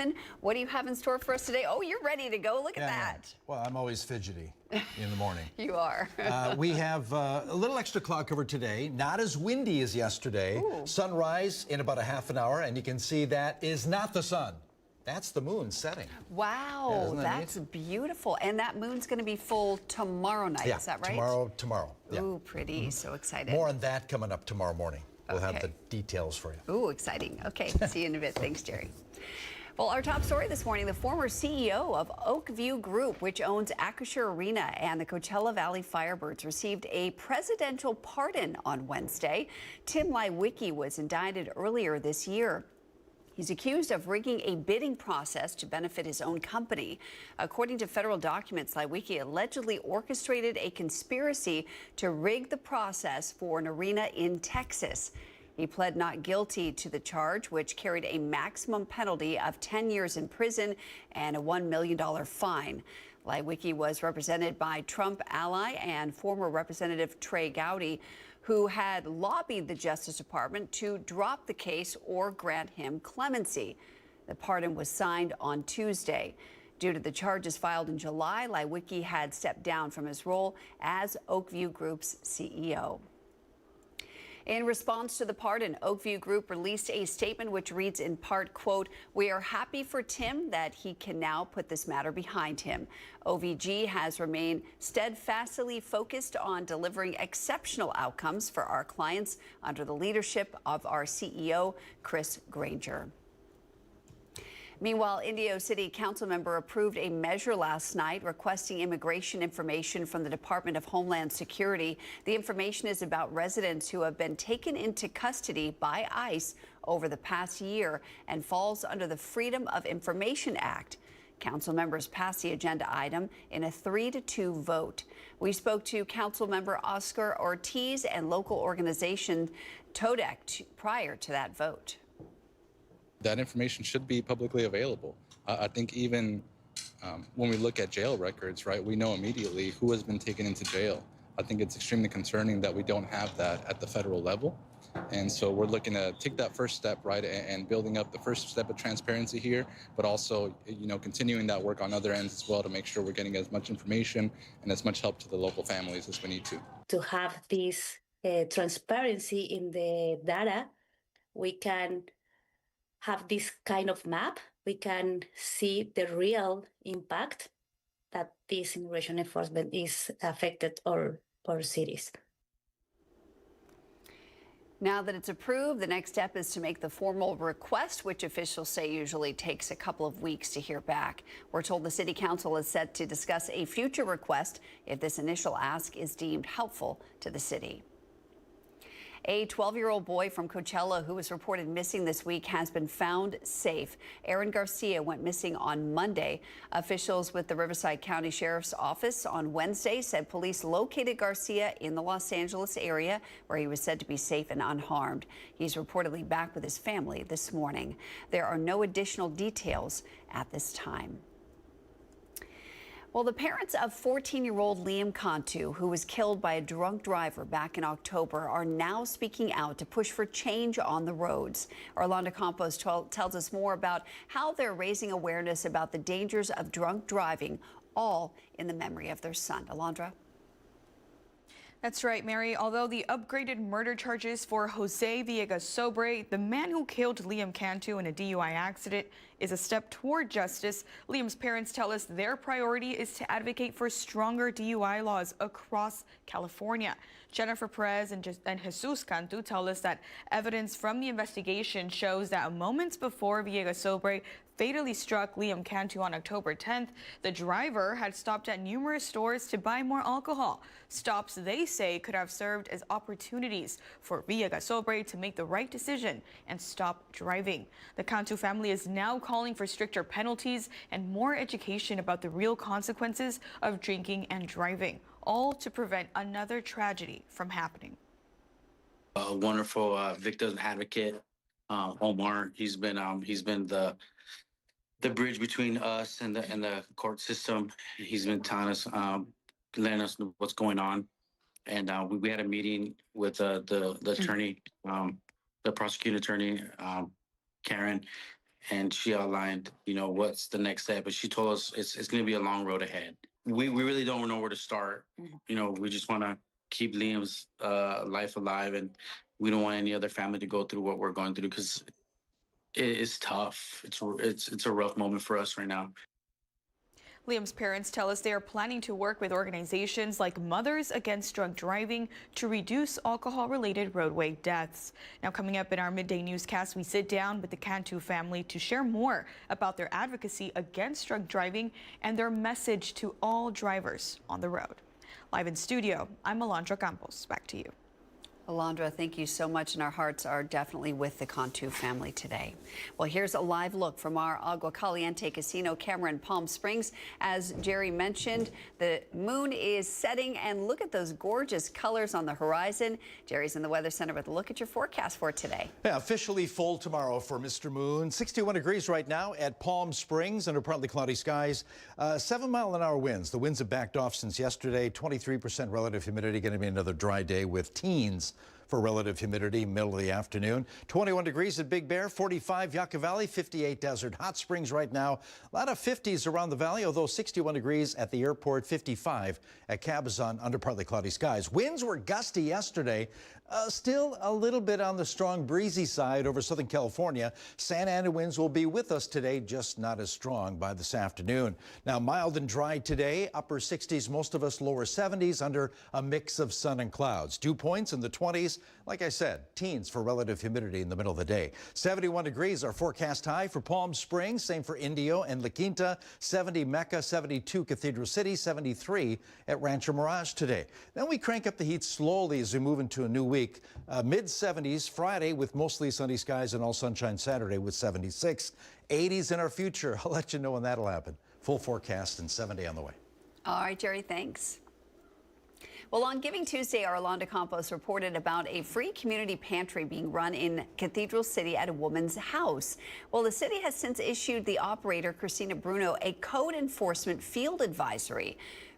Stephen, what do you have in store for us today? Oh, you're ready to go. Look at that. Well, I'm always fidgety in the morning. You are. We have a little extra cloud cover today. Not as windy as yesterday. Ooh. Sunrise in about a half an hour, and you can see that is not the sun. That's the moon setting. Wow, yeah, that's beautiful. And that moon's going to be full tomorrow night, Yeah, is that right? tomorrow. Yeah. Ooh, pretty. So excited. More on that coming up tomorrow morning. We'll have the details for you. Ooh, exciting. Okay, see you in a bit. Thanks, Jerry. Well, our top story this morning, the former CEO of Oakview Group, which owns Acrisure Arena and the Coachella Valley Firebirds, received a presidential pardon on Wednesday. Tim Leiweke was indicted earlier this year. He's accused of rigging a bidding process to benefit his own company. According to federal documents, Leiweke allegedly orchestrated a conspiracy to rig the process for an arena in Texas. He pled not guilty to the charge, which carried a maximum penalty of 10 years in prison and a $1 million fine. Leiweke was represented by Trump ally and former Representative Trey Gowdy, who had lobbied the Justice Department to drop the case or grant him clemency. The pardon was signed on Tuesday. Due to the charges filed in July, Leiweke had stepped down from his role as Oakview Group's CEO. In response to the pardon, Oakview Group released a statement which reads in part, quote, "We are happy for Tim that he can now put this matter behind him. OVG has remained steadfastly focused on delivering exceptional outcomes for our clients under the leadership of our CEO, Chris Granger." Meanwhile, Indio City Council member approved a measure last night requesting immigration information from the Department of Homeland Security. The information is about residents who have been taken into custody by ICE over the past year and falls under the Freedom of Information Act. Council members passed the agenda item in a 3-2 vote. We spoke to Council member Oscar Ortiz and local organization TODEC prior to that vote. That information should be publicly available. I think even when we look at jail records, right, we know immediately who has been taken into jail. I think it's extremely concerning that we don't have that at the federal level. And so we're looking to take that first step, right, and building up the first step of transparency here, but also, continuing that work on other ends as well to make sure we're getting as much information and as much help to the local families as we need to. To have this transparency in the data, we can have this kind of map. We can see the real impact that this immigration enforcement is affected our cities. Now that it's approved, the next step is to make the formal request, which officials say usually takes a couple of weeks to hear back. We're told the City Council is set to discuss a future request if this initial ask is deemed helpful to the city. A 12-year-old boy from Coachella who was reported missing this week has been found safe. Aaron Garcia went missing on Monday. Officials with the Riverside County Sheriff's Office on Wednesday said police located Garcia in the Los Angeles area where he was said to be safe and unharmed. He's reportedly back with his family this morning. There are no additional details at this time. Well, the parents of 14-year-old Liam Cantu, who was killed by a drunk driver back in October, are now speaking out to push for change on the roads. Orlando Campos tells us more about how they're raising awareness about the dangers of drunk driving, all in the memory of their son. Alondra? That's right, Mary. Although the upgraded murder charges for Jose Villegas Sobre, the man who killed Liam Cantu in a DUI accident, is a step toward justice, Liam's parents tell us their priority is to advocate for stronger DUI laws across California. Jennifer Perez and Jesus Cantu tell us that evidence from the investigation shows that moments before Villegas Sobre fatally struck Liam Cantu on October 10th, the driver had stopped at numerous stores to buy more alcohol. Stops they say could have served as opportunities for Villegas Sobre to make the right decision and stop driving. The Cantu family is now calling for stricter penalties and more education about the real consequences of drinking and driving, all to prevent another tragedy from happening. A wonderful victim advocate, Omar. He's been the bridge between us and the court system. He's been telling us, letting us know what's going on. And we had a meeting with the attorney, the prosecuting attorney, Karen, and she outlined, what's the next step. But she told us it's going to be a long road ahead. We really don't know where to start. We just want to keep Liam's life alive, and we don't want any other family to go through what we're going through because it's tough. It's a rough moment for us right now. Liam's parents tell us they are planning to work with organizations like Mothers Against Drunk Driving to reduce alcohol-related roadway deaths. Now, coming up in our midday newscast, we sit down with the Cantu family to share more about their advocacy against drunk driving and their message to all drivers on the road. Live in studio, I'm Alondra Campos. Back to you. Alondra, thank you so much, and our hearts are definitely with the Cantu family today. Well, here's a live look from our Agua Caliente Casino camera in Palm Springs. As Jerry mentioned, the moon is setting, and look at those gorgeous colors on the horizon. Jerry's in the Weather Center with a look at your forecast for today. Yeah, officially full tomorrow for Mr. Moon. 61 degrees right now at Palm Springs under partly cloudy skies. 7-mile-an-hour winds. The winds have backed off since yesterday. 23% relative humidity. Going to be another dry day with teens for relative humidity, middle of the afternoon. 21 degrees at Big Bear, 45 Yucca Valley, 58 Desert Hot Springs right now. A lot of 50s around the valley, although 61 degrees at the airport, 55 at Cabazon under partly cloudy skies. Winds were gusty yesterday. Still a little bit on the strong breezy side over Southern California. Santa Ana winds will be with us today, just not as strong by this afternoon. Now mild and dry today, upper 60s, most of us lower 70s under a mix of sun and clouds. Dew points in the 20s. Like I said, teens for relative humidity in the middle of the day. 71 degrees our forecast high for Palm Springs, same for Indio and La Quinta, 70 Mecca, 72 Cathedral City, 73 at Rancho Mirage today. Then we crank up the heat slowly as we move into a new week. Mid-70s Friday with mostly sunny skies and all sunshine Saturday with 76. 80s in our future. I'll let you know when that'll happen. Full forecast and 70 on the way. All right, Jerry, thanks. Well, on Giving Tuesday, our Alondra Campos reported about a free community pantry being run in Cathedral City at a woman's house. Well, the city has since issued the operator, Christina Bruno, a code enforcement field advisory.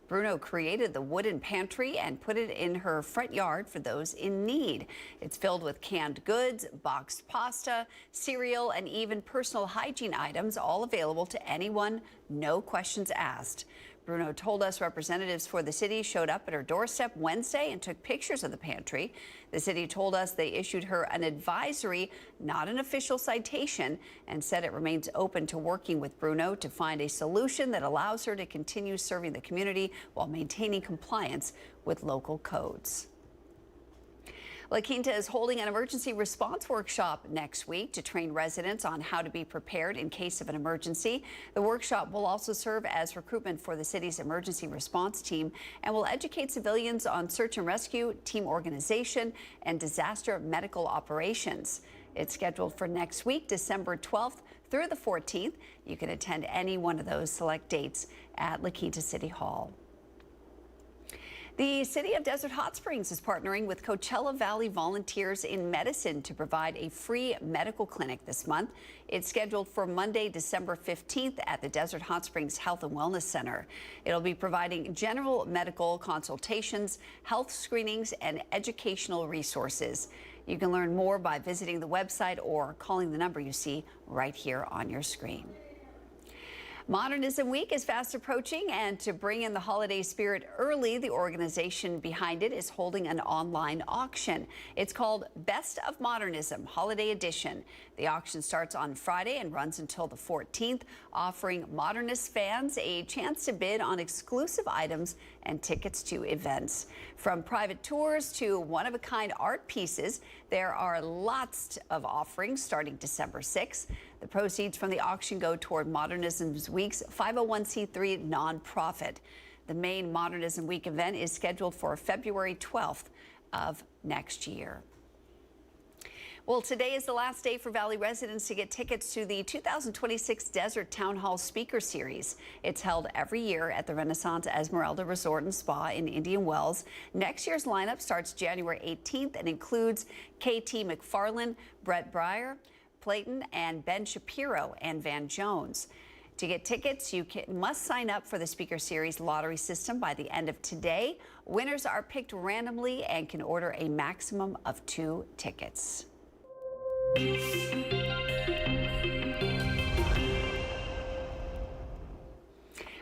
Bruno created the wooden pantry and put it in her front yard for those in need. It's filled with canned goods, boxed pasta, cereal, and even personal hygiene items, all available to anyone, no questions asked. Bruno told us representatives for the city showed up at her doorstep Wednesday and took pictures of the pantry. The city told us they issued her an advisory, not an official citation, and said it remains open to working with Bruno to find a solution that allows her to continue serving the community while maintaining compliance with local codes. La Quinta is holding an emergency response workshop next week to train residents on how to be prepared in case of an emergency. The workshop will also serve as recruitment for the city's emergency response team and will educate civilians on search and rescue, team organization, and disaster medical operations. It's scheduled for next week, December 12th through the 14th. You can attend any one of those select dates at La Quinta City Hall. The City of Desert Hot Springs is partnering with Coachella Valley Volunteers in Medicine to provide a free medical clinic this month. It's scheduled for Monday, December 15th at the Desert Hot Springs Health and Wellness Center. It'll be providing general medical consultations, health screenings, and educational resources. You can learn more by visiting the website or calling the number you see right here on your screen. Modernism Week is fast approaching, and to bring in the holiday spirit early, the organization behind it is holding an online auction. It's called Best of Modernism Holiday Edition. The auction starts on Friday and runs until the 14th, offering modernist fans a chance to bid on exclusive items and tickets to events. From private tours to one-of-a-kind art pieces, there are lots of offerings starting December 6th. The proceeds from the auction go toward Modernism Week's 501c3 nonprofit. The main Modernism Week event is scheduled for February 12th of next year. Well, today is the last day for Valley residents to get tickets to the 2026 Desert Town Hall Speaker Series. It's held every year at the Renaissance Esmeralda Resort and Spa in Indian Wells. Next year's lineup starts January 18th and includes KT McFarland, Brett Breyer, Clayton, and Ben Shapiro and Van Jones. To get tickets, you must sign up for the Speaker Series lottery system by the end of today. Winners are picked randomly and can order a maximum of 2 tickets.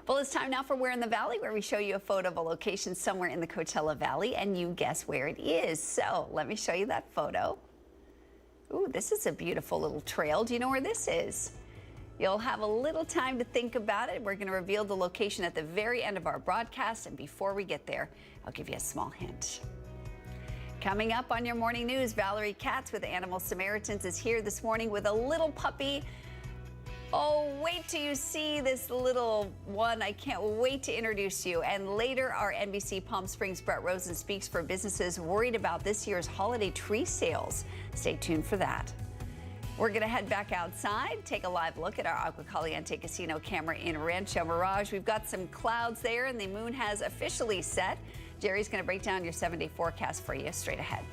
Well, it's time now for Where in the Valley, where we show you a photo of a location somewhere in the Coachella Valley and you guess where it is. So let me show you that photo. Ooh, this is a beautiful little trail. Do you know where this is? You'll have a little time to think about it. We're going to reveal the location at the very end of our broadcast. And before we get there, I'll give you a small hint. Coming up on your morning news, Valerie Katz with Animal Samaritans is here this morning with a little puppy. Oh, wait till you see this little one. I can't wait to introduce you. And later, our NBC Palm Springs Brett Rosen speaks for businesses worried about this year's holiday tree sales. Stay tuned for that. We're going to head back outside, take a live look at our Agua Caliente Casino camera in Rancho Mirage. We've got some clouds there, and the moon has officially set. Jerry's going to break down your 7-day forecast for you straight ahead.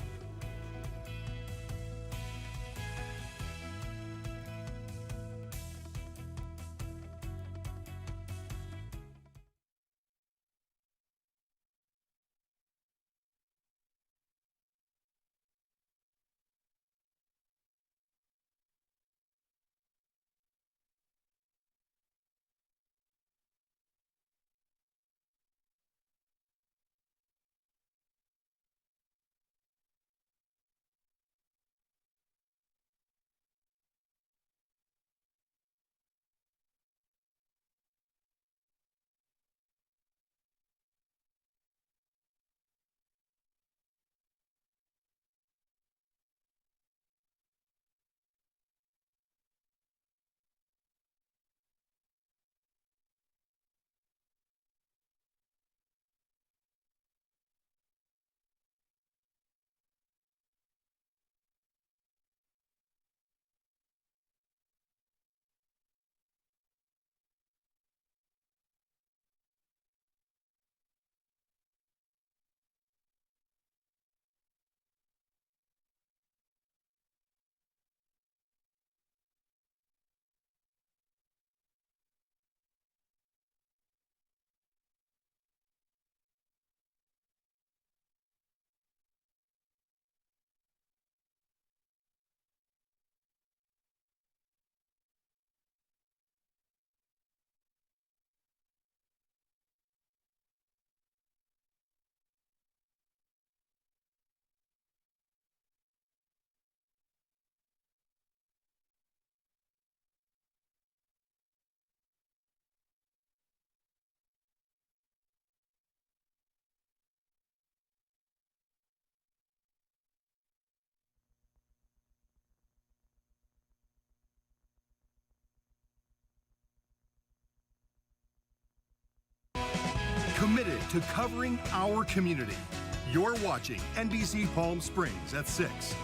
Committed to covering our community. You're watching NBC Palm Springs at 6.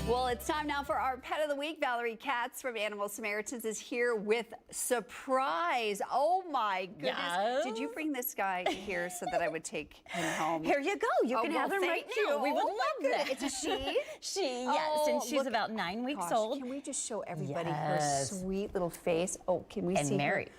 Well, it's time now for our Pet of the Week. Valerie Katz from Animal Samaritans is here with surprise. Oh my goodness. Yes. Did you bring this guy here so that I would take him home? Here you go. You can have him right now. We would Oh my love that. goodness. It's a she? She, yes, Oh, and she's look- about 9 weeks Gosh, old. Can we just show everybody her Yes. sweet little face? Oh, can we And see Mary, her?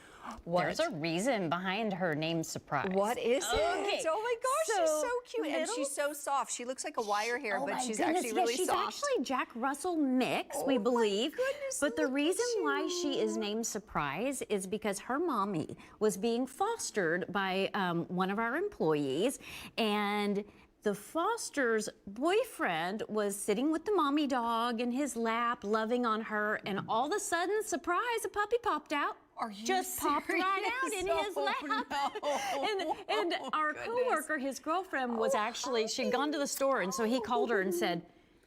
What? there's a reason behind her name Surprise. What is it? Okay, Oh my gosh, she's so so cute. And little- she's so soft. She looks like a wire hair, Oh but my she's goodness, actually yeah, really she's soft. actually Jack Russell mix, Oh we my believe. goodness, But the look at reason why you. she is named Surprise is because her mommy was being fostered by one of our employees, and the foster's boyfriend was sitting with the mommy dog in his lap, loving on her, and all of a sudden, surprise, a puppy popped out. Are you Just popped right out in serious? his Oh, lap. no. And our coworker, his girlfriend, was actually, she'd gone to the store, and so he called her and said,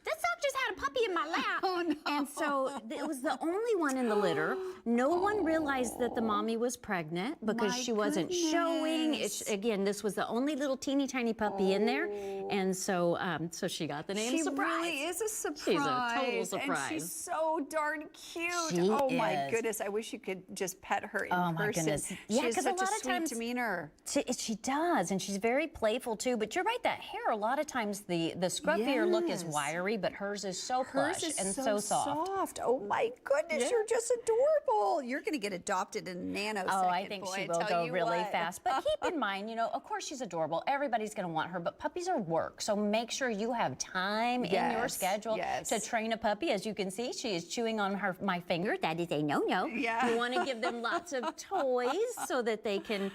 "This dog just had a puppy in my lap." Oh, no. And so it was the only one in the litter. No one realized that the mommy was pregnant because My she wasn't showing. goodness. Again, this was the only little teeny tiny puppy in there. And so so she got the name She Surprise. really is a surprise. She's a total And surprise. she's so darn cute. She oh my is. goodness, I wish you could just pet her in Oh, my person. goodness. She Yeah, has 'cause a such a lot of sweet times- demeanor. She does, and she's very playful too. But you're right, that hair, a lot of times the scruffier look is Yes. wiry, but hers is is so plush Hers is and so soft. Oh my goodness, Yeah. you're just adorable. You're going to get adopted in a nanosecond. Oh, I think boy, she I will tell go you really what. fast. But keep in mind, you know, of course she's adorable. Everybody's going to want her, but puppies are work. So make sure you have time in your Yes, schedule yes. to train a puppy. As you can see, she is chewing on my finger. That is a no-no. Yeah. You want to give them lots of toys so that they can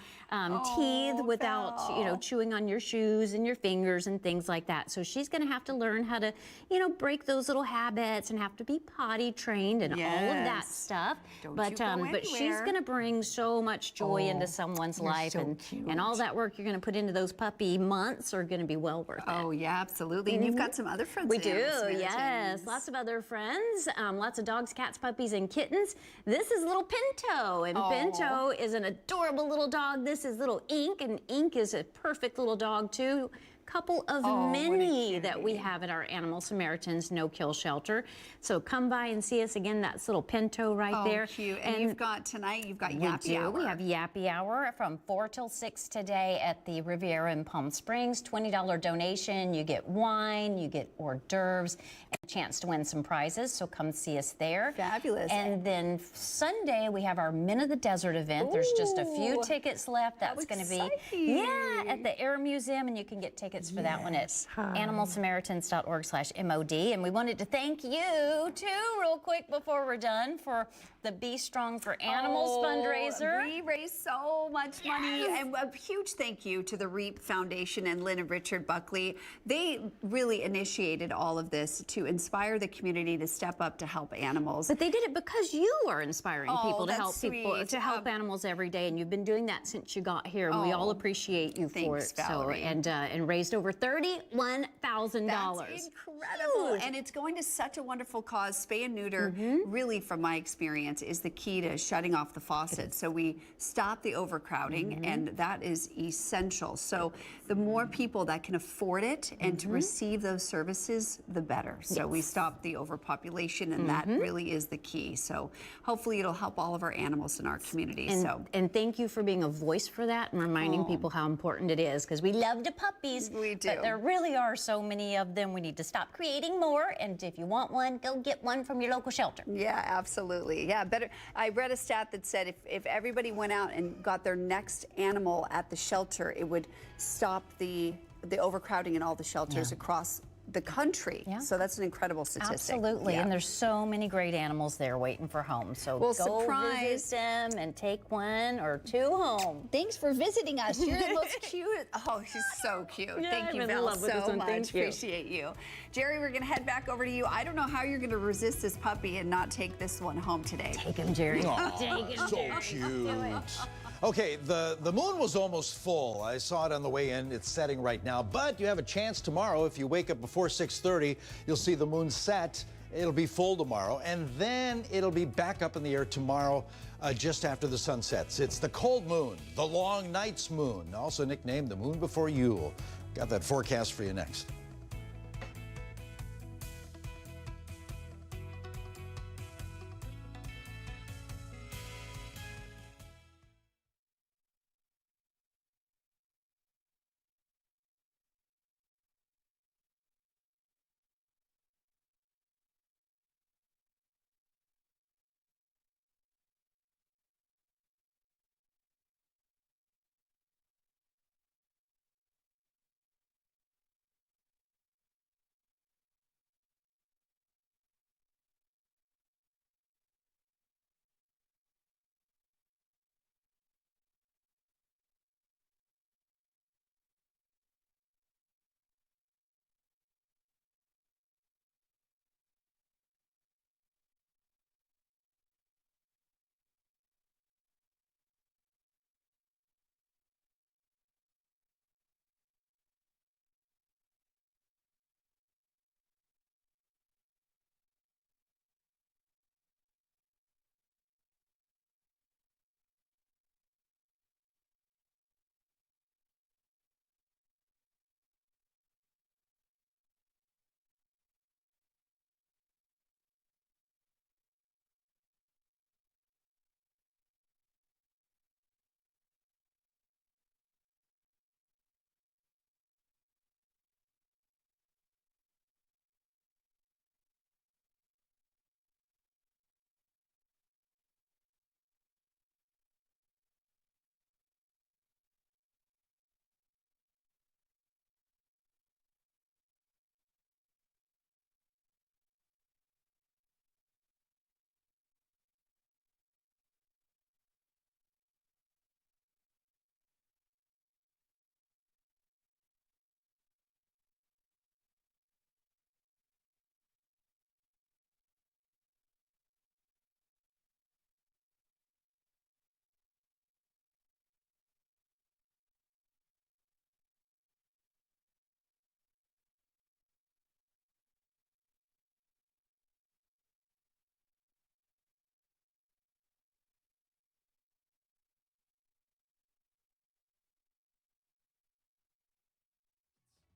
teeth without, you know, Val. chewing on your shoes and your fingers and things like that. So she's going to have to learn how to, you know, break those little habits and have to be potty trained and all of that Yes. stuff. Don't but you go but she's anywhere. going to bring so much joy into someone's you're life, so and all cute. that work you're going to put into those puppy months are going to be well worth it. Oh, yeah, absolutely. And you've got some other friends. We in do, Animal yes. Samaritans. Lots of other friends, lots of dogs, cats, puppies, and kittens. This is little Pinto, and Pinto is an adorable little dog. This is little Ink, and Ink is a perfect little dog, too. Couple of what a many that we cutie. have at our Animal Samaritans no-kill shelter. So come by and see us again. That's little Pinto right Oh, there. cute. And you've got tonight, you've got We Yappy do. Hour. We have Yappy Hour from 4 till 6 today at the Riviera in Palm Springs. $20 donation. You get wine, you get hors d'oeuvres, and a chance to win some prizes. So come see us there. Fabulous. And then Sunday, we have our Men of the Desert event. There's just a few Ooh, tickets left. That's going to be, yeah, at the Air Museum, and you can get tickets for that one at animalsamaritans.org/MOD. And we wanted to thank you, too, real quick before we're done, for the Be Strong for Animals fundraiser. We raised so much money. And a huge thank you to the REAP Foundation and Lynn and Richard Buckley. They really initiated all of this to inspire the community to step up to help animals. But they did it because you are inspiring people to that's help people sweet. to help animals every day, and you've been doing that since you got here, and we all appreciate you for thanks, it. So Valerie. and raised over $31,000. That's incredible. And it's going to such a wonderful cause. Spay and neuter, really, from my experience, is the key to shutting off the faucet. So we stop the overcrowding, and that is essential. So the more people that can afford it and to receive those services, the better. So we stop the overpopulation, and that really is the key. So hopefully it'll help all of our animals in our community. And thank you for being a voice for that and reminding people how important it is, because we love the puppies. We do. But there really are so many of them. We need to stop creating more. And if you want one, go get one from your local shelter. Yeah, absolutely. Yeah, better. I read a stat that said if everybody went out and got their next animal at the shelter, it would stop the overcrowding in all the shelters across the country. Yeah. So that's an incredible statistic. Absolutely. Yeah. And there's so many great animals there waiting for home. So Well, go surprise. visit them and take one or two home. Thanks for visiting us. You're the most cute. Oh, she's so cute. Yeah, Thank you, I'm in Val, love with this so one. much. Thank you. Appreciate you. Jerry, we're going to head back over to you. I don't know how you're going to resist this puppy and not take this one home today. Take him, Jerry. Aw, Take him, so Jerry. cute. Okay, the moon was almost full. I saw it on the way in. It's setting right now, but you have a chance tomorrow. If you wake up before 6:30, you'll see the moon set. It'll be full tomorrow, and then it'll be back up in the air tomorrow just after the sun sets. It's the cold moon, the long night's moon, also nicknamed the moon before Yule. Got that forecast for you next.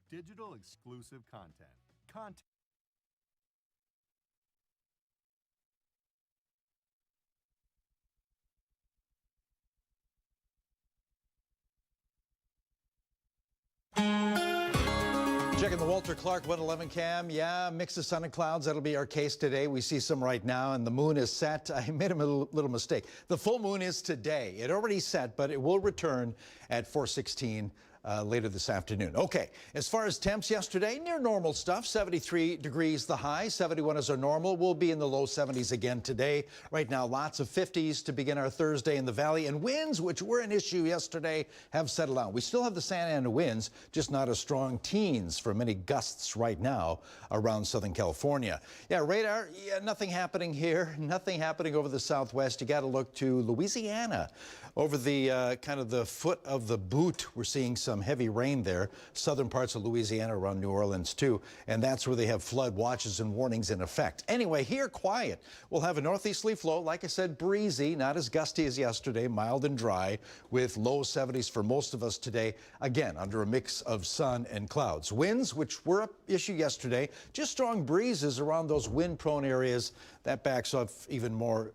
digital exclusive content. Checking the Walter Clark 111 cam. Yeah, mix of sun and clouds. That'll be our case today. We see some right now, and the moon is set. I made a little mistake. The full moon is today. It already set, but it will return at 4:16 later this afternoon. Okay, as far as temps yesterday, near normal stuff. 73 degrees the high, 71 is our normal. We'll be in the low 70s again today. Right now, lots of 50s to begin our Thursday in the valley. And winds, which were an issue yesterday, have settled out. We still have the Santa Ana winds, just not as strong. Teens for many gusts right now around Southern California. Yeah, radar, yeah, nothing happening here. Nothing happening over the southwest. You got to look to Louisiana. Over the kind of the foot of the boot, we're seeing some heavy rain there. Southern parts of Louisiana, around New Orleans too, and that's where they have flood watches and warnings in effect. Anyway, here quiet. We'll have a northeasterly flow, like I said, breezy, not as gusty as yesterday, mild and dry, with low 70s for most of us today. Again, under a mix of sun and clouds. Winds, which were an issue yesterday, just strong breezes around those wind-prone areas. That backs off even more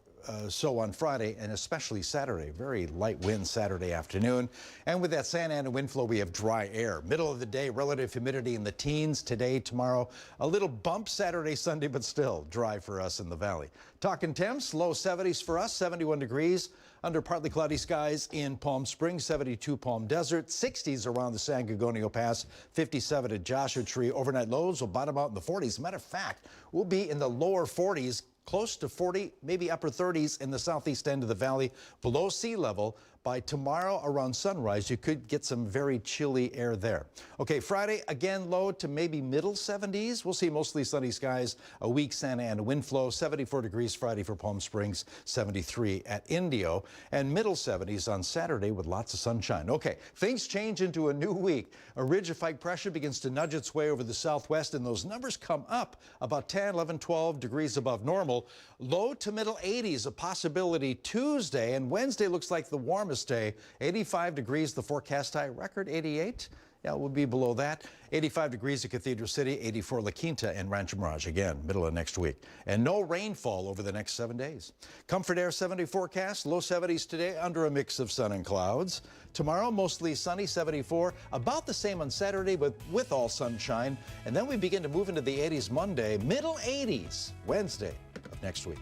so on Friday and especially Saturday. Very light wind Saturday afternoon. And with that Santa Ana wind flow, we have dry air. Middle of the day, relative humidity in the teens today, tomorrow. A little bump Saturday, Sunday, but still dry for us in the valley. Talking temps, low 70s for us, 71 degrees. Under partly cloudy skies in Palm Springs, 72 Palm Desert, 60s around the San Gorgonio Pass, 57 at Joshua Tree. Overnight lows will bottom out in the 40s. Matter of fact, we'll be in the lower 40s, close to 40, maybe upper 30s in the southeast end of the valley, below sea level. By tomorrow around sunrise, you could get some very chilly air there. Okay, Friday, again, low to maybe middle 70s. We'll see mostly sunny skies, a weak Santa Ana wind flow, 74 degrees Friday for Palm Springs, 73 at Indio, and middle 70s on Saturday with lots of sunshine. Okay, things change into a new week. A ridge of high pressure begins to nudge its way over the southwest, and those numbers come up about 10, 11, 12 degrees above normal. Low to middle 80s, a possibility Tuesday, and Wednesday looks like the warmest day. 85 degrees, the forecast high, record 88. Yeah, we'll be below that. 85 degrees at Cathedral City, 84 La Quinta and Rancho Mirage again, middle of next week. And no rainfall over the next 7 days. Comfort Air 70 forecast, low 70s today under a mix of sun and clouds. Tomorrow, mostly sunny, 74. About the same on Saturday, but with all sunshine. And then we begin to move into the 80s Monday, middle 80s Wednesday of next week.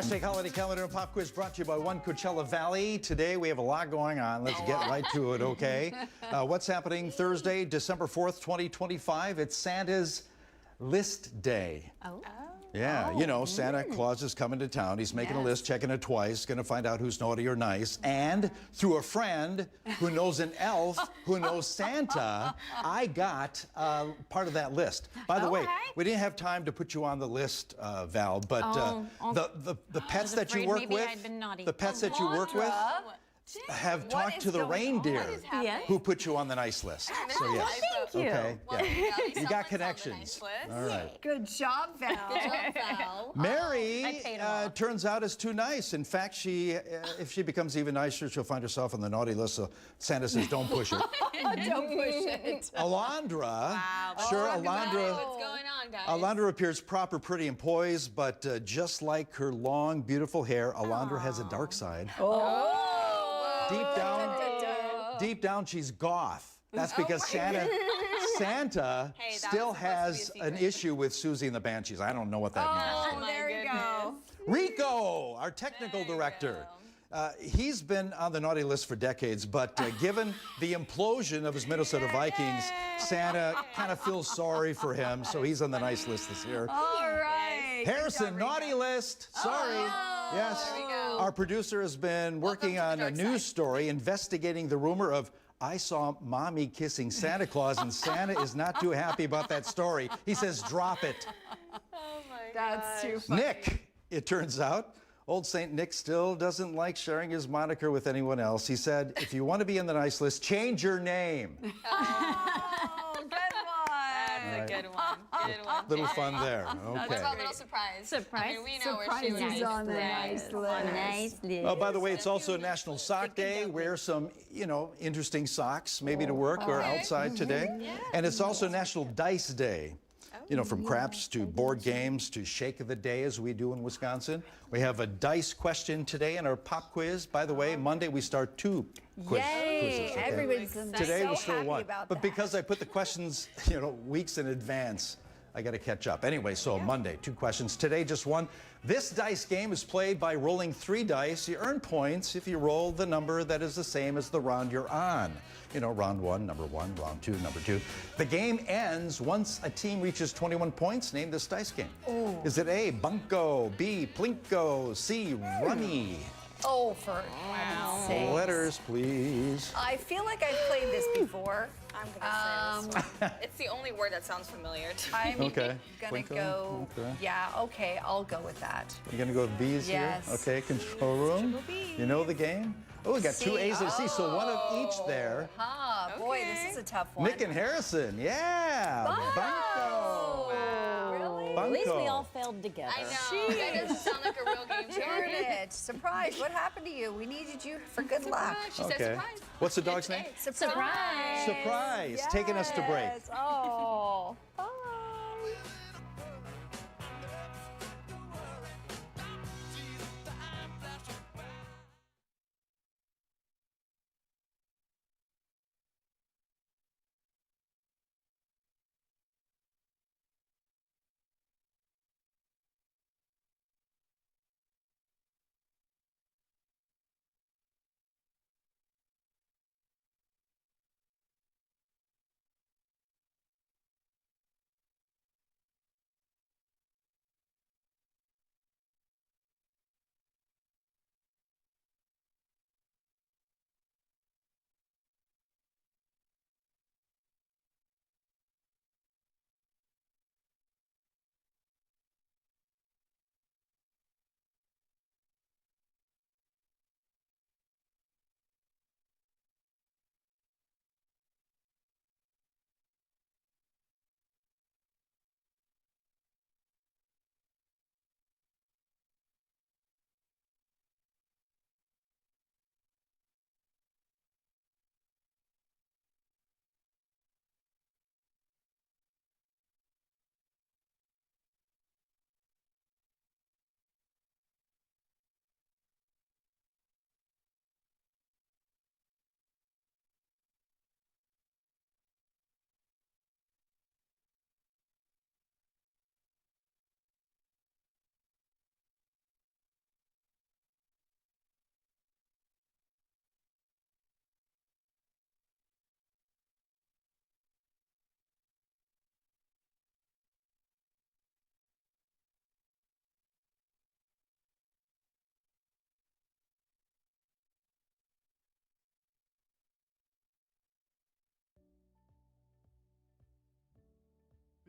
Take Holiday Calendar and Pop Quiz brought to you by One Coachella Valley. Today we have a lot going on. Let's get right to it, okay? What's happening Thursday, December 4th, 2025? It's Santa's List Day. Oh. Yeah, you know, Santa Claus is coming to town. He's making a list, checking it twice, going to find out who's naughty or nice. And through a friend who knows an elf who knows Santa, I got part of that list. By the way, we didn't have time to put you on the list, Val, but the pets that you work with, the pets that you work with, have talked to the reindeer who put you on the nice list. So yes, Thank you. okay, Well, you got connections. All right. Good job, Val. Good job, Val. Mary turns out is too nice. In fact, if she becomes even nicer, she'll find herself on the naughty list. So Santa says, "Don't push it." Don't push it. Alondra, sure, Alondra. What's going on, guys? Alondra appears proper, pretty, and poised, but just like her long, beautiful hair, Alondra has a dark side. Deep down, she's goth. That's because Santa still has an issue with Susie and the Banshees. I don't know what that means. Oh, there you go. Rico, our technical director. He's been on the naughty list for decades, but given the implosion of his Minnesota Vikings, Santa kind of feels sorry for him, so he's on the nice list this year. All right. Harrison, naughty list. Sorry. Yes. Our producer has been working on a news story investigating the rumor of I saw mommy kissing Santa Claus, and Santa is not too happy about that story. He says, drop it. Oh my That's too funny. Nick, it turns out, old Saint Nick still doesn't like sharing his moniker with anyone else. He said, if you want to be in the nice list, change your name. Oh, good one. That's a good one. Good one. Little fun there. What Okay. about a little surprise? I mean, we know where she Surprise is was. on the nice list. Nice list. Oh, by the way, it's also National Sock Day. Wear some, interesting socks, maybe to work or outside today. And it's also National Dice Day. From craps to board games to shake of the day, as we do in Wisconsin. We have a dice question today in our pop quiz. By the way, Monday we start two quizzes. Yay! Okay? Everybody's Today so we're still happy one. about But that. because I put the questions, weeks in advance, I got to catch up. Anyway, so Monday, two questions. Today, just one. This dice game is played by rolling 3 dice. You earn points if you roll the number that is the same as the round you're on. Round 1, number 1, round 2, number 2. The game ends once a team reaches 21 points. Name this dice game. Is it A, Bunko, B, Plinko, C, Rummy? Oh, for heaven's sake. Letters, please. I feel like I've played this before. I'm going to say this one. It's the only word that sounds familiar to me. I'm Okay. gonna Plinko? go. Okay. Yeah, okay, I'll go with that. You're going to go with B's Yes. here? Okay, control room. You know the game? Oh, we got 2 A's and a C, so one of each there. Ah, boy, this is a tough one. Nick and Harrison, yeah. Bunko. Really? Bunko. At least we all failed together. I know. That doesn't sound like a real game, Darn Jerry. it. Surprise. What happened to you? We needed you for good luck. She said Okay. surprise. What's the dog's name? Surprise. Surprise. Taking us to break. Yes. Oh.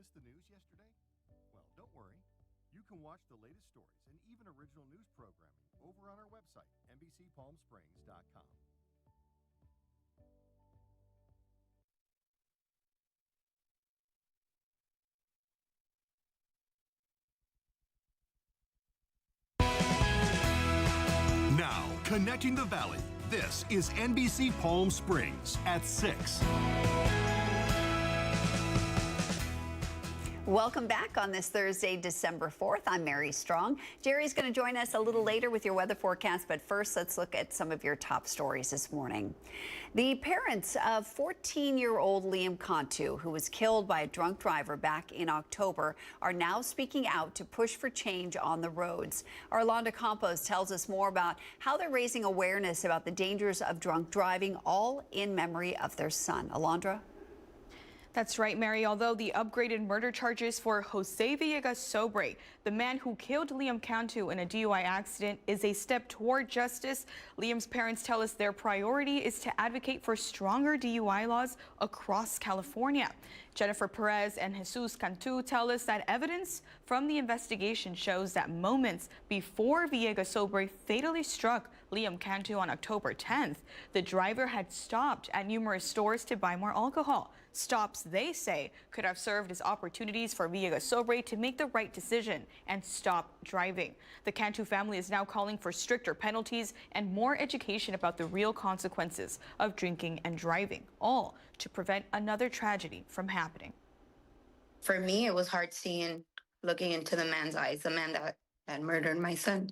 missed the news yesterday? Well, don't worry. You can watch the latest stories and even original news programming over on our website, NBCPalmSprings.com. Now, connecting the Valley, this is NBC Palm Springs at 6. Welcome back on this Thursday, December 4th. I'm Mary Strong. Jerry's going to join us a little later with your weather forecast, but first let's look at some of your top stories this morning. The parents of 14-year-old Liam Cantu, who was killed by a drunk driver back in October, are now speaking out to push for change on the roads. Our Alondra Campos tells us more about how they're raising awareness about the dangers of drunk driving, all in memory of their son. Alondra? That's right, Mary. Although the upgraded murder charges for Jose Villegas Sobre, the man who killed Liam Cantu in a DUI accident, is a step toward justice, Liam's parents tell us their priority is to advocate for stronger DUI laws across California. Jennifer Perez and Jesus Cantu tell us that evidence from the investigation shows that moments before Villegas Sobre fatally struck Liam Cantu on October 10th, the driver had stopped at numerous stores to buy more alcohol. Stops, they say, could have served as opportunities for Villegas Sobre to make the right decision and stop driving. The Cantu family is now calling for stricter penalties and more education about the real consequences of drinking and driving, all to prevent another tragedy from happening. For me, it was hard looking into the man's eyes, the man that murdered my son.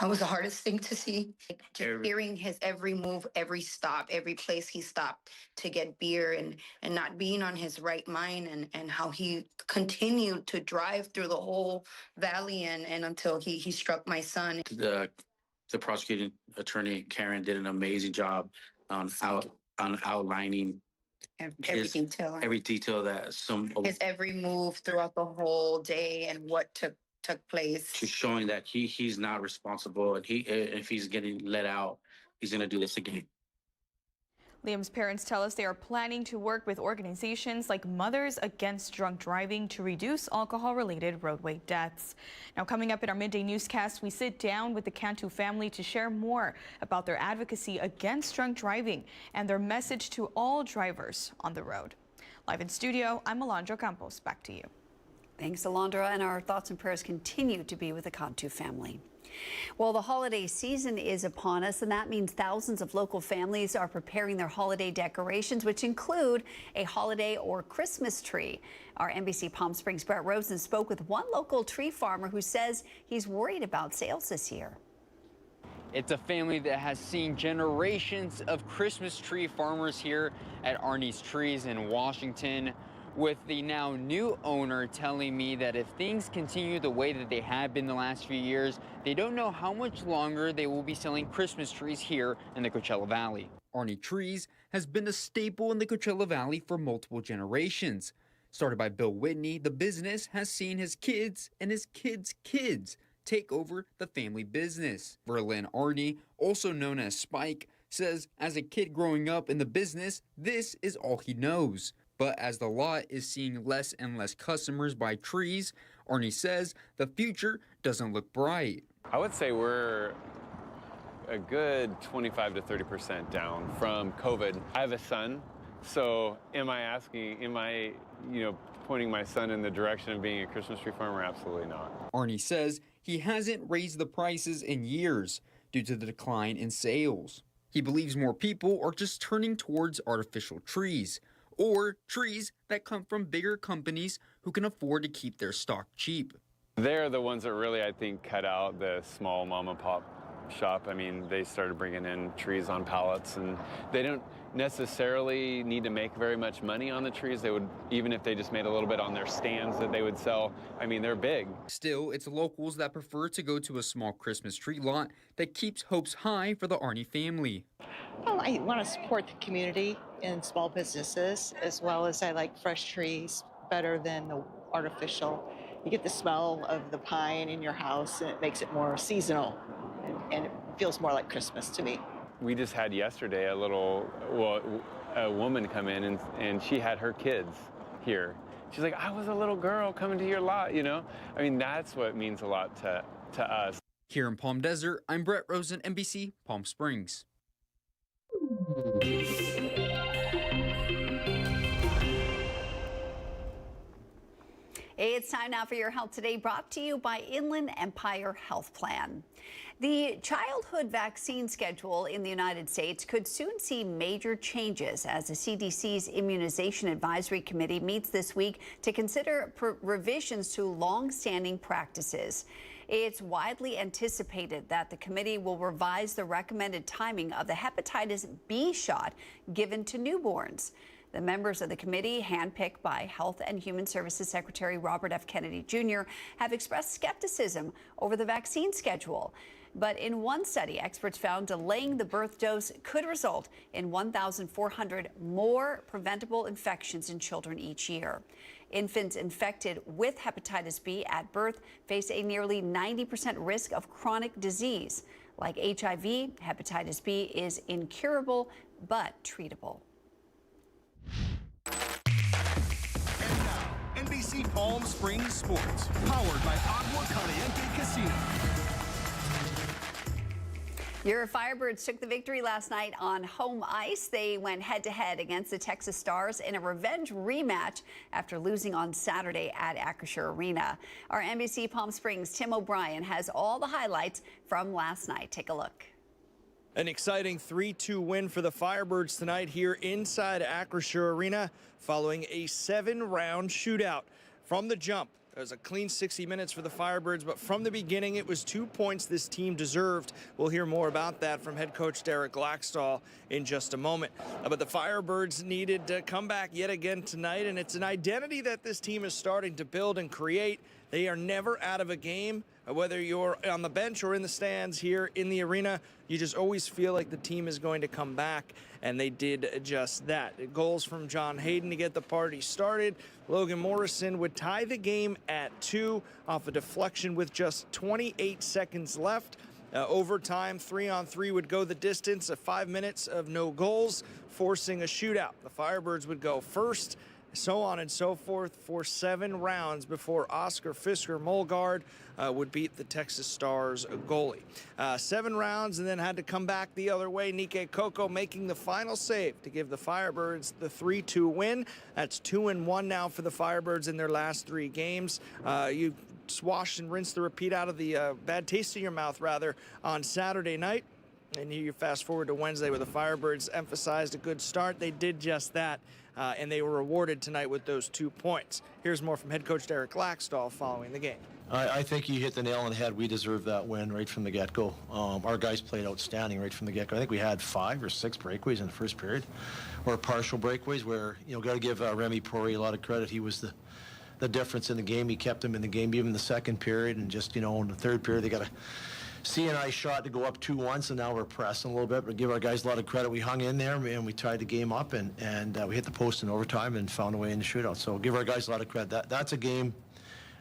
That was the hardest thing to see. Just hearing his every move, every stop, every place he stopped to get beer and not being on his right mind and how he continued to drive through the whole valley and until he struck my son. The prosecuting attorney, Karen, did an amazing job on outlining Every detail that his every move throughout the whole day and what took place. To showing that he's not responsible, and if he's getting let out, he's going to do this again. Liam's parents tell us they are planning to work with organizations like Mothers Against Drunk Driving to reduce alcohol-related roadway deaths. Now, coming up in our midday newscast, we sit down with the Cantu family to share more about their advocacy against drunk driving and their message to all drivers on the road. Live in studio, I'm Alondra Campos. Back to you. Thanks, Alondra, and our thoughts and prayers continue to be with the Cantu family. Well, the holiday season is upon us, and that means thousands of local families are preparing their holiday decorations, which include a holiday or Christmas tree. Our NBC Palm Springs' Brett Rosen spoke with one local tree farmer who says he's worried about sales this year. It's a family that has seen generations of Christmas tree farmers here at Arnie's Trees in Washington, with the now new owner telling me that if things continue the way that they have been the last few years, they don't know how much longer they will be selling Christmas trees here in the Coachella Valley. Arnie Trees has been a staple in the Coachella Valley for multiple generations. Started by Bill Whitney, the business has seen his kids and his kids' kids take over the family business. Verlin Arnie, also known as Spike, says as a kid growing up in the business, this is all he knows. But as the lot is seeing less and less customers buy trees, Arnie says the future doesn't look bright. I would say we're a good 25 to 30% down from COVID. I have a son, so am I pointing my son in the direction of being a Christmas tree farmer? Absolutely not. Arnie says he hasn't raised the prices in years due to the decline in sales. He believes more people are just turning towards artificial trees, or trees that come from bigger companies who can afford to keep their stock cheap. They're the ones that really, I think, cut out the small mom and pop shop. I mean, they started bringing in trees on pallets, and they don't necessarily need to make very much money on the trees. They would, even if they just made a little bit on their stands that they would sell, I mean, they're big. Still, it's locals that prefer to go to a small Christmas tree lot that keeps hopes high for the Arnie family. Well, I want to support the community and small businesses, as well as I like fresh trees better than the artificial. You get the smell of the pine in your house, and it makes it more seasonal, and it feels more like Christmas to me. We just had yesterday a woman come in, and she had her kids here. she's like, I was a little girl coming to your lot, you know? I mean, that's what means a lot to us. Here in Palm Desert, I'm Brett Rosen, NBC Palm Springs. It's time now for your Health Today, brought to you by Inland Empire Health Plan. The childhood vaccine schedule in the United States could soon see major changes as the CDC's Immunization Advisory Committee meets this week to consider revisions to long-standing practices. It's widely anticipated that the committee will revise the recommended timing of the hepatitis B shot given to newborns. The members of the committee, handpicked by Health and Human Services Secretary Robert F. Kennedy Jr., have expressed skepticism over the vaccine schedule. But in one study, experts found delaying the birth dose could result in 1,400 more preventable infections in children each year. Infants infected with hepatitis B at birth face a nearly 90% risk of chronic disease. Like HIV, hepatitis B is incurable but treatable. NBC Palm Springs Sports, powered by Agua Caliente Casino. Your Firebirds took the victory last night on home ice. They went head-to-head against the Texas Stars in a revenge rematch after losing on Saturday at Acrisure Arena. Our NBC Palm Springs' Tim O'Brien has all the highlights from last night. Take a look. An exciting 3-2 win for the Firebirds tonight here inside Acrisure Arena following a 7-round shootout. From the jump, it was a clean 60 minutes for the Firebirds, but from the beginning, it was 2 points this team deserved. We'll hear more about that from head coach Derek Laxdal in just a moment. But the Firebirds needed to come back yet again tonight, and it's an identity that this team is starting to build and create. They are never out of a game, whether you're on the bench or in the stands here in the arena. You just always feel like the team is going to come back, and they did just that. Goals from John Hayden to get the party started. Logan Morrison would tie the game at 2 off a deflection with just 28 seconds left. Overtime, 3-on-3 would go the distance of 5 minutes of no goals, forcing a shootout. The Firebirds would go first, so on and so forth for 7 rounds before Oscar Fisker-Molgaard would beat the Texas Stars goalie. 7 rounds and then had to come back the other way. Nike Coco making the final save to give the Firebirds the 3-2 win. That's 2-1 now for the Firebirds in their last 3 games. You wash and rinse the repeat out of the bad taste in your mouth, rather, on Saturday night. And you fast forward to Wednesday where the Firebirds emphasized a good start. They did just that. And they were rewarded tonight with those 2 points. Here's more from head coach Derek Laxdal following the game. I think you hit the nail on the head. We deserved that win right from the get-go. Our guys played outstanding right from the get-go. I think we had 5 or 6 breakaways in the first period, or partial breakaways where, you know, got to give Remy Poirier a lot of credit. He was the difference in the game. He kept them in the game even the second period, and just, you know, in the third period they got a CNI shot to go up 2-1, so now we're pressing a little bit, but give our guys a lot of credit. We hung in there, and we tied the game up, and we hit the post in overtime and found a way in the shootout. So give our guys a lot of credit. That's a game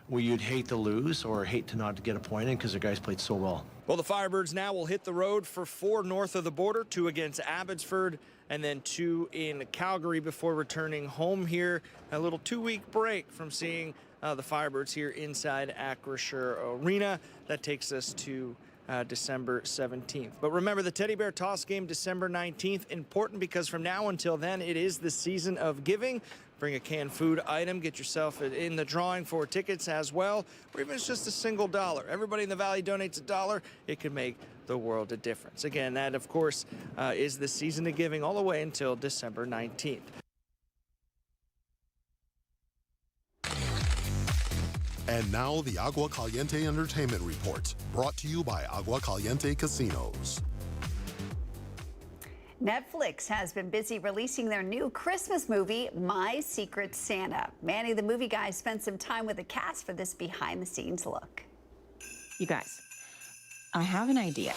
where you'd hate to lose or hate to not get a point in because the guys played so well. Well, the Firebirds now will hit the road for 4 north of the border, 2 against Abbotsford, and then 2 in Calgary before returning home here. A little 2-week break from seeing the Firebirds here inside Acrisure Arena. That takes us to December 17th. But remember, the Teddy Bear Toss game December 19th, important because from now until then, it is the season of giving. Bring a canned food item, get yourself in the drawing for tickets as well, or even if it's just a single $1. Everybody in the Valley donates $1. It can make the world a difference. Again, that, of course, is the season of giving all the way until December 19th. And now the Agua Caliente Entertainment Report, brought to you by Agua Caliente Casinos. Netflix has been busy releasing their new Christmas movie, My Secret Santa. Manny, the movie guy, spent some time with the cast for this behind-the-scenes look. You guys, I have an idea.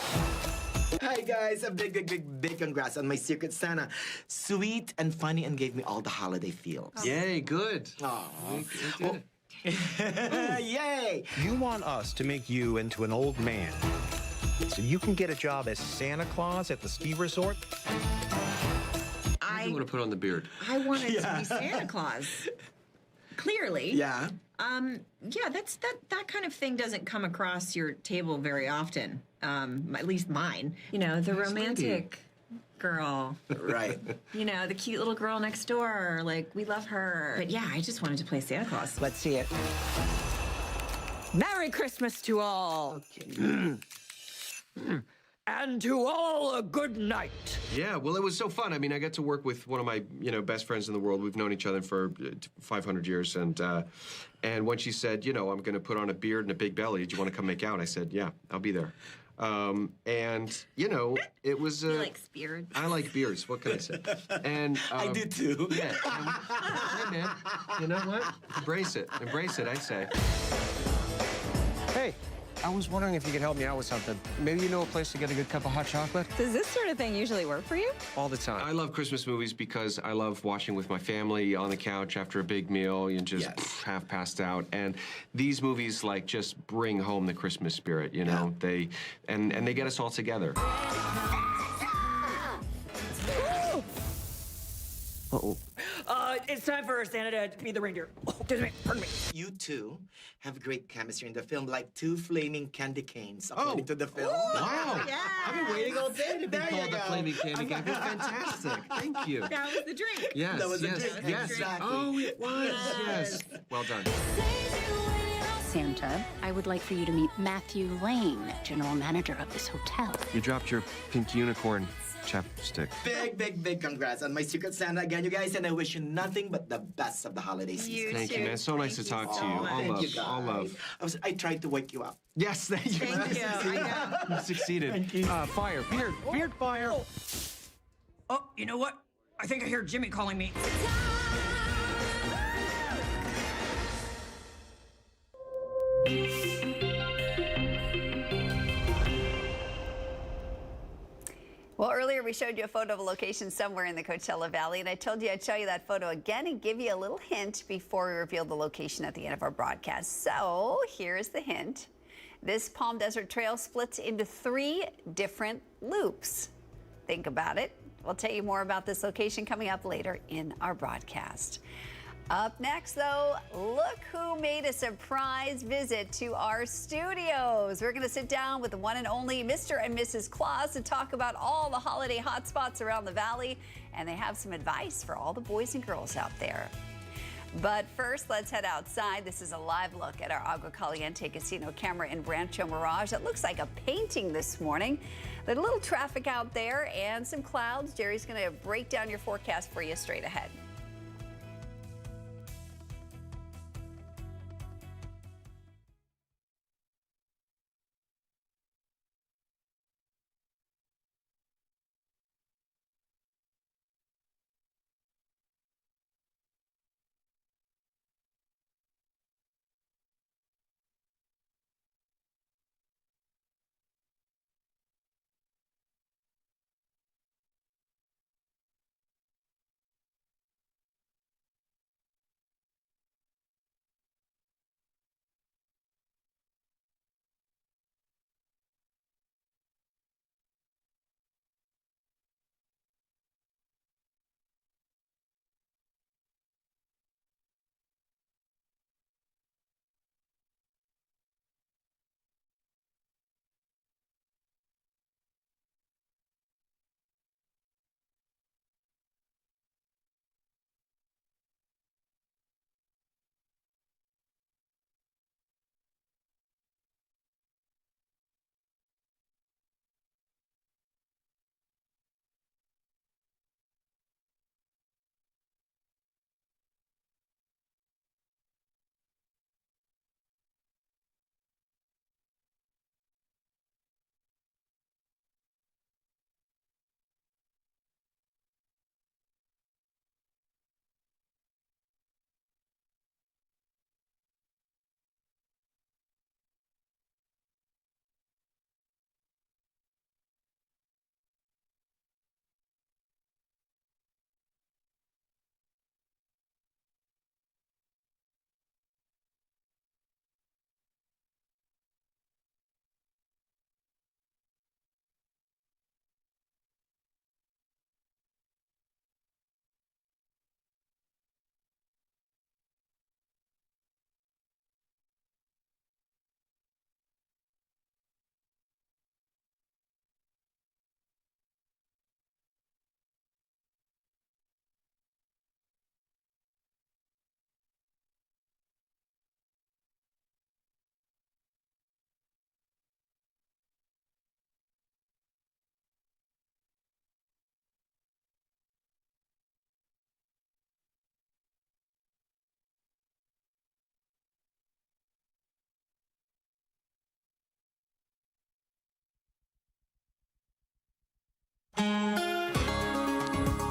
Hi guys, a big congrats on My Secret Santa. Sweet and funny and gave me all the holiday feels. Yay, good. Aww. Yay! You want us to make you into an old man so you can get a job as Santa Claus at the ski resort? I want to put on the beard. I wanted to be Santa Claus. clearly. Yeah. Yeah, that kind of thing doesn't come across your table very often. At least mine. You know, the romantic girl. Right. You know, the cute little girl next door. Like, we love her. But yeah, I just wanted to play Santa Claus. Let's see it. Merry Christmas to all. Okay. And to all a good night. Yeah, well, it was so fun. I mean, I got to work with one of my, best friends in the world. We've known each other for 500 years, and when she said, I'm going to put on a beard and a big belly, do you want to come make out? I said, yeah, I'll be there. It was. He likes beards. I like beards. What can I say? And I do too. Yeah. Hey, man. You know what? Embrace it. Embrace it. I say. Hey. I was wondering if you could help me out with something. Maybe you know a place to get a good cup of hot chocolate? Does this sort of thing usually work for you? All the time. I love Christmas movies because I love watching with my family on the couch after a big meal and just half passed out. And these movies just bring home the Christmas spirit, you know? They get us all together. Uh-oh. It's time for Santa to be the reindeer. Pardon me. You two have great chemistry in the film, like two flaming candy canes according to the film. Wow. Yeah. I've been waiting all day to be called the Flaming Candy Cane. That's fantastic. Thank you. That was the drink. Yes, That was the yes, drink. yes. Exactly. Oh, it was. Yes. Well done. Santa, I would like for you to meet Matthew Lane, general manager of this hotel. You dropped your pink unicorn chapstick. Big congrats on my Secret Santa again, you guys, and I wish you nothing but the best of the holiday season. Thank you, man. So nice to talk to you. All Thank love. you, guys. All love. I tried to wake you up. Yes, thank you. Thank you. I know. You succeeded. Thank you. Fire. Beard fire. Oh, you know what? I think I hear Jimmy calling me. Well, earlier we showed you a photo of a location somewhere in the Coachella Valley, and I told you I'd show you that photo again and give you a little hint before we reveal the location at the end of our broadcast. So here's the hint. This Palm Desert Trail splits into 3 different loops. Think about it. We'll tell you more about this location coming up later in our broadcast. Up next, though, look who made a surprise visit to our studios. We're going to sit down with the one and only Mr. and Mrs. Claus to talk about all the holiday hotspots around the valley, and they have some advice for all the boys and girls out there. But first, let's head outside. This is a live look at our Agua Caliente Casino camera in Rancho Mirage. It looks like a painting this morning. There's a little traffic out there and some clouds. Jerry's going to break down your forecast for you straight ahead.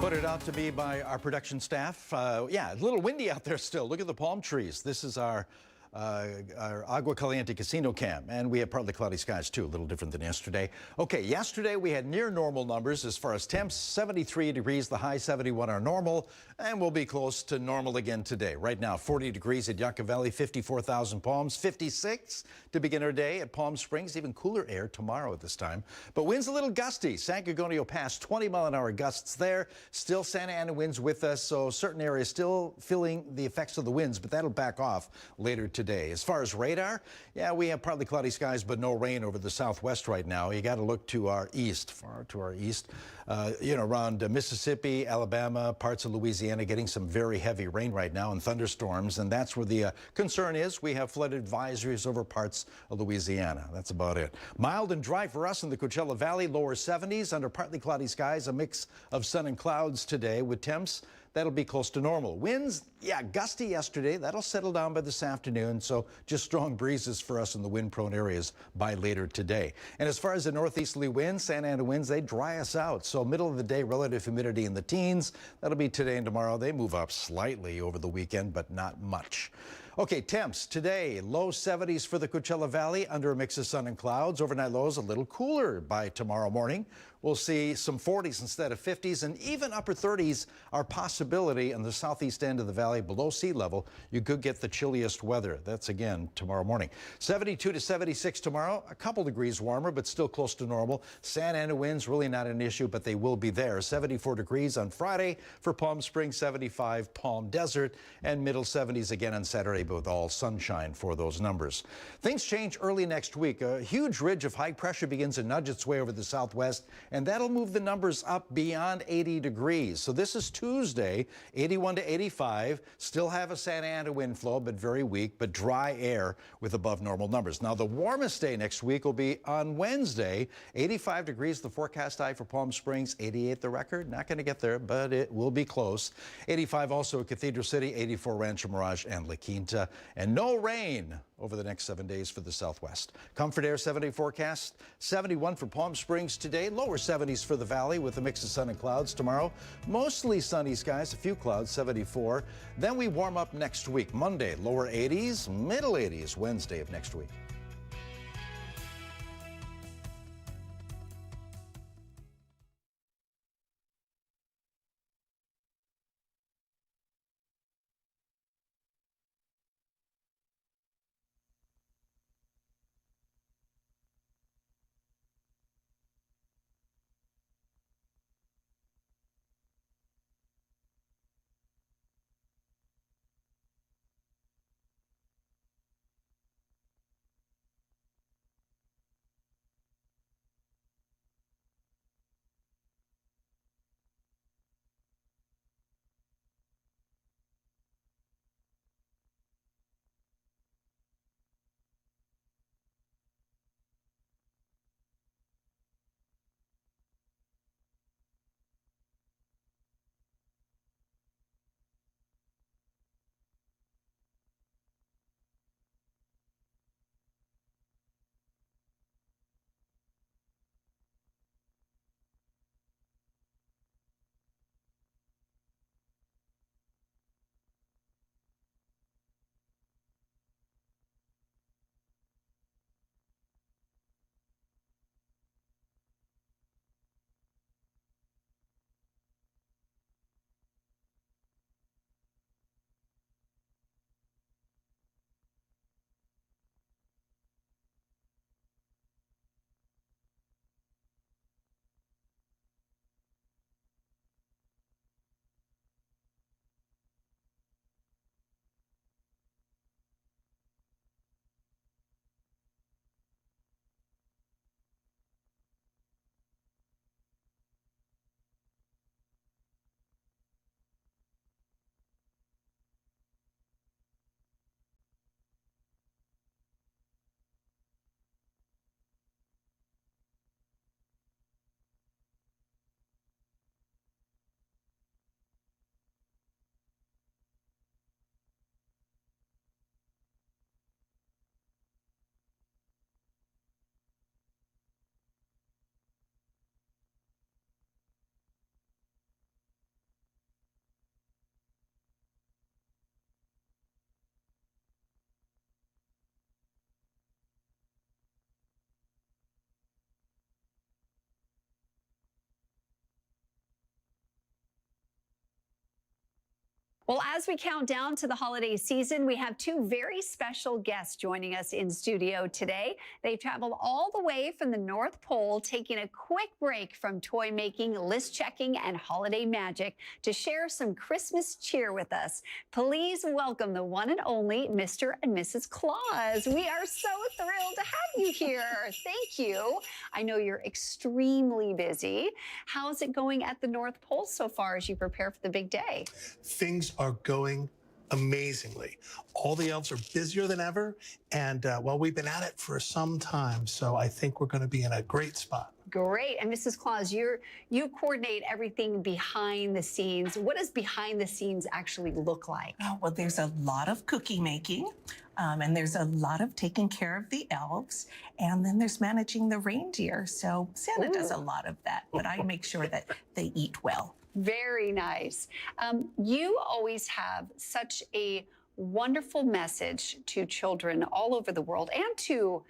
Put it out to be by our production staff. Yeah, a little windy out there still. Look at the palm trees. This is our Agua Caliente Casino cam, and we have partly cloudy skies too, a little different than yesterday. Okay, yesterday we had near normal numbers as far as temps, 73 degrees, the high 71 are normal, and we'll be close to normal again today. Right now, 40 degrees at Yucca Valley, 54,000 Palms, 56 to begin our day at Palm Springs, even cooler air tomorrow at this time. But winds a little gusty. San Gorgonio Pass, 20-mile-an-hour gusts there. Still Santa Ana winds with us, so certain areas still feeling the effects of the winds, but that'll back off later today. As far as radar, yeah, we have partly cloudy skies, but no rain over the southwest right now. You got to look to our east, far to our east, around Mississippi, Alabama, parts of Louisiana, getting some very heavy rain right now and thunderstorms, and that's where the concern is. We have flood advisories over parts of Louisiana. That's about it. Mild and dry for us in the Coachella Valley, lower 70s under partly cloudy skies, a mix of sun and clouds today with temps. That'll be close to normal. Winds, yeah, gusty yesterday. That'll settle down by this afternoon, so just strong breezes for us in the wind-prone areas by later today. And as far as the northeasterly winds, Santa Ana winds, they dry us out. So middle of the day, relative humidity in the teens. That'll be today and tomorrow. They move up slightly over the weekend, but not much. Okay, temps today, low 70s for the Coachella Valley under a mix of sun and clouds. Overnight lows a little cooler by tomorrow morning. We'll see some 40s instead of 50s, and even upper 30s are possibility in the southeast end of the valley below sea level. You could get the chilliest weather. That's again tomorrow morning. 72 to 76 tomorrow, a couple degrees warmer, but still close to normal. Santa Ana winds really not an issue, but they will be there. 74 degrees on Friday for Palm Springs, 75 Palm Desert, and middle 70s again on Saturday, but with all sunshine for those numbers. Things change early next week. A huge ridge of high pressure begins to nudge its way over the southwest, and that'll move the numbers up beyond 80 degrees. So this is Tuesday, 81 to 85. Still have a Santa Ana wind flow, but very weak, but dry air with above normal numbers. Now, the warmest day next week will be on Wednesday. 85 degrees, the forecast high for Palm Springs, 88 the record. Not going to get there, but it will be close. 85 also at Cathedral City, 84 Rancho Mirage and La Quinta, and no rain over the next 7 days for the southwest. Comfort Air 7-day forecast, 71 for Palm Springs today, lower 70s for the valley with a mix of sun and clouds tomorrow. Mostly sunny skies, a few clouds, 74. Then we warm up next week. Monday, lower 80s, middle 80s Wednesday of next week. Well, as we count down to the holiday season, we have two very special guests joining us in studio today. They've traveled all the way from the North Pole, taking a quick break from toy making, list checking, and holiday magic to share some Christmas cheer with us. Please welcome the one and only Mr. and Mrs. Claus. We are so thrilled to have you here. Thank you. I know you're extremely busy. How's it going at the North Pole so far as you prepare for the big day? Things are going amazingly. All the elves are busier than ever, and well, we've been at it for some time, so I think we're going to be in a great spot. Great. And Mrs. Claus, you coordinate everything behind the scenes. What does behind the scenes actually look like? Oh, well, there's a lot of cookie making, and there's a lot of taking care of the elves, and then there's managing the reindeer. So Santa does a lot of that, but I make sure that they eat well. Very nice. You always have such a wonderful message to children all over the world and to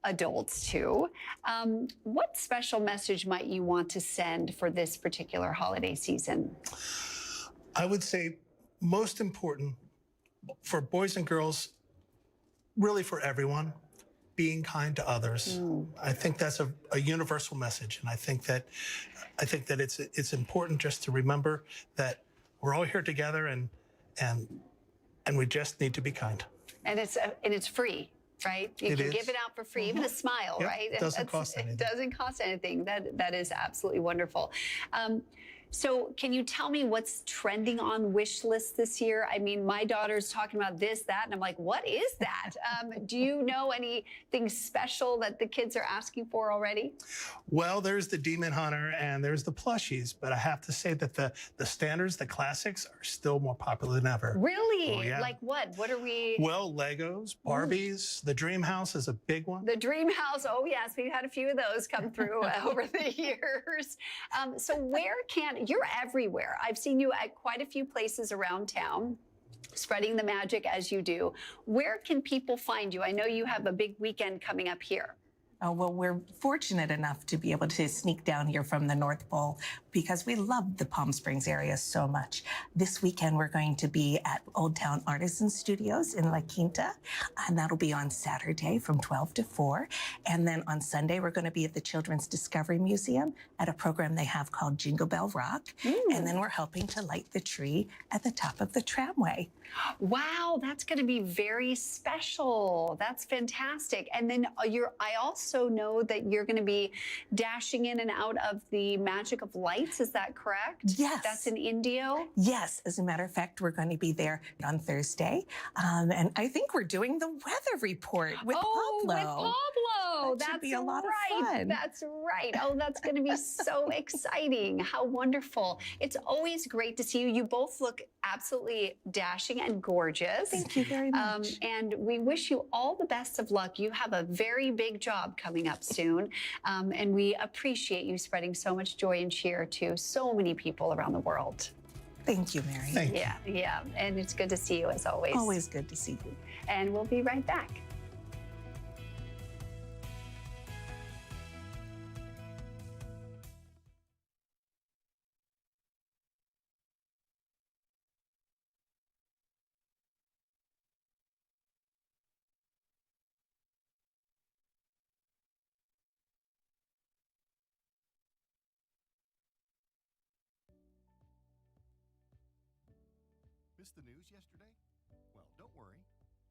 adults too. What special message might you want to send for this particular holiday season? I would say most important for boys and girls, really for everyone, being kind to others. I think that's a universal message, and I think that it's important just to remember that we're all here together, and we just need to be kind. And it's free, right? You can give it out for free, even a smile, Yep, right? it doesn't cost anything. It doesn't cost anything. That is absolutely wonderful. So can you tell me what's trending on wish lists this year? I mean, my daughter's talking about this, that, and I'm like, what is that? Do you know anything special that the kids are asking for already? Well, there's the Demon Hunter and there's the plushies, but I have to say that the standards, the classics, are still more popular than ever. Really? Oh, yeah. Like what? What are we? Well, Legos, Barbies, the Dream House is a big one. The Dream House, oh yes, we've had a few of those come through over the years. So where you're everywhere. I've seen you at quite a few places around town, spreading the magic as you do. Where can people find you? I know you have a big weekend coming up here. Oh, well, we're fortunate enough to be able to sneak down here from the North Pole because we love the Palm Springs area so much. This weekend, we're going to be at Old Town Artisan Studios in La Quinta, and that'll be on Saturday from 12 to 4. And then on Sunday, we're going to be at the Children's Discovery Museum at a program they have called Jingle Bell Rock. And then we're helping to light the tree at the top of the tramway. Wow, that's going to be very special. That's fantastic. And then I also know that you're going to be dashing in and out of the Magic of Lights. Is that correct? Yes. That's in Indio? Yes. As a matter of fact, we're going to be there on Thursday. And I think we're doing the weather report with Pablo. With Pablo. That should That's be a lot of right. fun. That's right. Oh, that's going to be so exciting. How wonderful. It's always great to see you. You both look absolutely dashing and gorgeous. Thank you very much. And we wish you all the best of luck. You have a very big job coming up soon. And we appreciate you spreading so much joy and cheer to so many people around the world. Thank you, Mary. Thank you. Yeah. And it's good to see you as always. Always good to see you. And we'll be right back. Missed the news yesterday? Well, don't worry.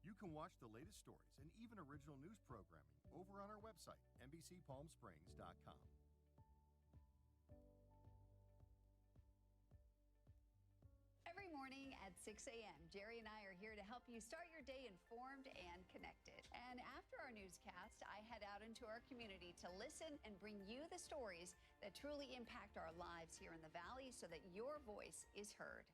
You can watch the latest stories and even original news programming over on our website, NBCPalmSprings.com. Every morning at 6 a.m., Jerry and I are here to help you start your day informed and connected. And after our newscast, I head out into our community to listen and bring you the stories that truly impact our lives here in the Valley so that your voice is heard.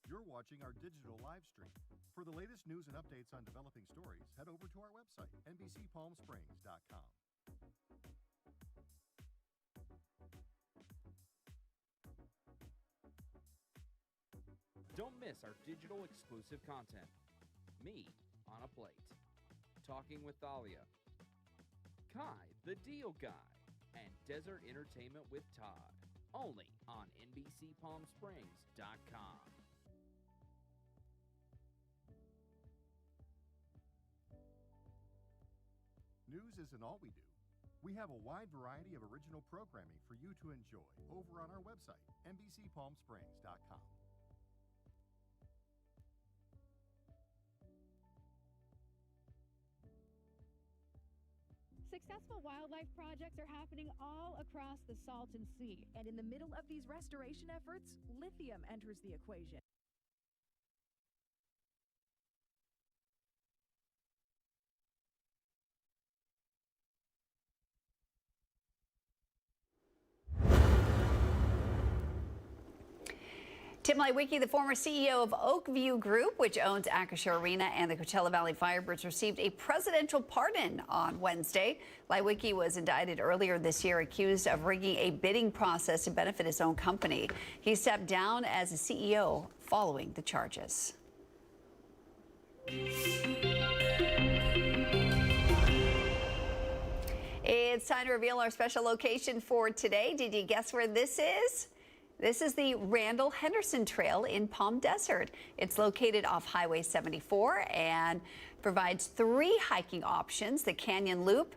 You're watching our digital live stream. For the latest news and updates on developing stories, head over to our website, NBCPalmSprings.com. Don't miss our digital exclusive content. Me on a plate. Talking with Thalia. Kai, the deal guy. and desert entertainment with Todd. Only on NBCPalmSprings.com. News isn't all we do. We have a wide variety of original programming for you to enjoy over on our website, NBCPalmSprings.com. Successful wildlife projects are happening all across the Salton Sea. And in the middle of these restoration efforts, lithium enters the equation. Tim Leiweke, the former CEO of Oakview Group, which owns Acrisure Arena and the Coachella Valley Firebirds, received a presidential pardon on Wednesday. Leiweke was indicted earlier this year, accused of rigging a bidding process to benefit his own company. He stepped down as a CEO following the charges. It's time to reveal our special location for today. Did you guess where this is? This is the Randall Henderson Trail in Palm Desert. It's located off Highway 74 and provides 3 hiking options: the Canyon Loop,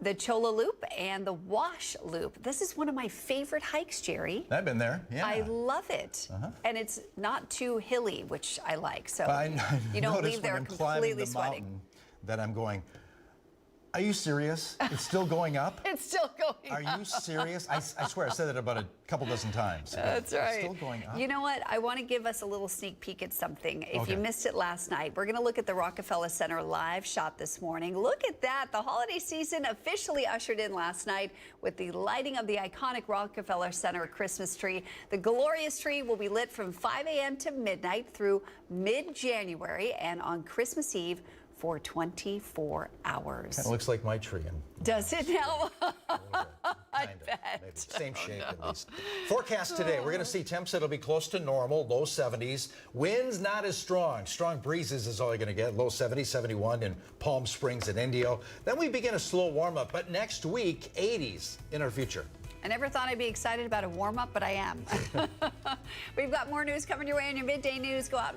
the Cholla Loop, and the Wash Loop. This is one of my favorite hikes, Jerry. I've been there, yeah. I love it. And it's not too hilly, which I like. So I you don't notice leave there when I'm climbing completely the sweating. mountain that I'm going, are you serious? It's still going up? It's still going Are up. you serious? I swear I said that about a couple dozen times. That's right. It's still going up. You know what? I want to give us a little sneak peek at something. If Okay. you missed it last night, we're going to look at the Rockefeller Center live shot this morning. Look at that. The holiday season officially ushered in last night with the lighting of the iconic Rockefeller Center Christmas tree. The glorious tree will be lit from 5 a.m. to midnight through mid-January and on Christmas Eve for 24 hours. Kind of looks like my tree. Does it now? I bet. Maybe same shape at least. Forecast today, we're going to see temps that'll be close to normal, low 70s. Winds not as strong. Strong breezes is all you're going to get. Low 70s, 71 in Palm Springs and Indio. Then we begin a slow warm up, but next week, 80s in our future. I never thought I'd be excited about a warm up, but I am. We've got more news coming your way on your midday news. Go out and make